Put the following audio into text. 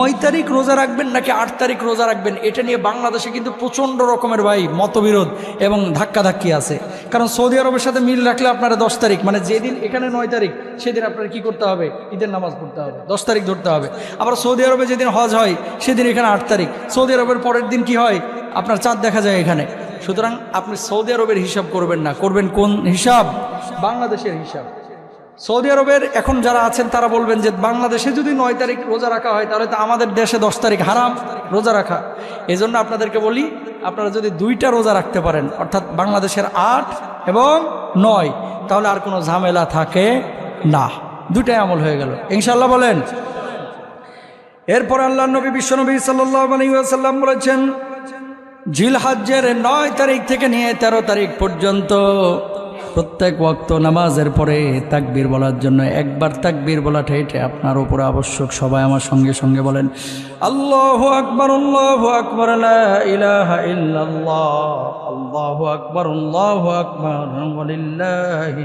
9 তারিখ রোজা রাখবেন নাকি 8 তারিখ রোজা রাখবেন, এটা নিয়ে বাংলাদেশে কিন্তু প্রচণ্ড রকমের ভাই মতবিরোধ এবং ধাক্কাধাক্কি আছে। কারণ সৌদি আরবের সাথে মিল রাখলে আপনারা 10 তারিখ, মানে যেদিন এখানে 9 তারিখ সেদিন আপনারা কি করতে হবে, ঈদের নামাজ পড়তে হবে, 10 তারিখ ধরতে হবে। আবার সৌদি আরবে যেদিন হজ হয় সেদিন এখানে 8 তারিখ, সৌদি আরবের পরের দিন কি হয়, আপনার চাঁদ দেখা যায় এখানে। সুতরাং আপনি সৌদি আরবের হিসাব করবেন না, করবেন কোন হিসাব? বাংলাদেশের হিসাব। সৌদি আরবের এখন যারা আছেন তারা বলবেন যে বাংলাদেশে যদি 9 তারিখ রোজা রাখা হয় তাহলে তো আমাদের দেশে 10 তারিখ হারাম রোজা রাখা। এজন্য আপনাদেরকে বলি, আপনারা যদি 2টা রোজা রাখতে পারেন, অর্থাৎ বাংলাদেশের 8 এবং 9, তাহলে আর কোনো ঝামেলা থাকে না, 2টাই আমল হয়ে গেল ইনশাআল্লাহ বলেন। এরপর আল্লাহর নবী বিশ্বনবী সাল্লাল্লাহু আলাইহি ওয়াসাল্লাম বলেছেন, জিলহজ্জের 9 তারিখ থেকে নিয়ে 13 তারিখ পর্যন্ত প্রত্যেক ওয়াক্ত নামাজের পরে তাকবীর বলার জন্য একবার তাকবীর বলাটা এটা আপনার উপর আবশ্যক। সবাই আমার সঙ্গে সঙ্গে বলেন, আল্লাহু আকবার, আল্লাহু আকবার, লা ইলাহা ইল্লাল্লাহ, আল্লাহু আকবার, আল্লাহু আকবার, ওয়ালিল্লাহি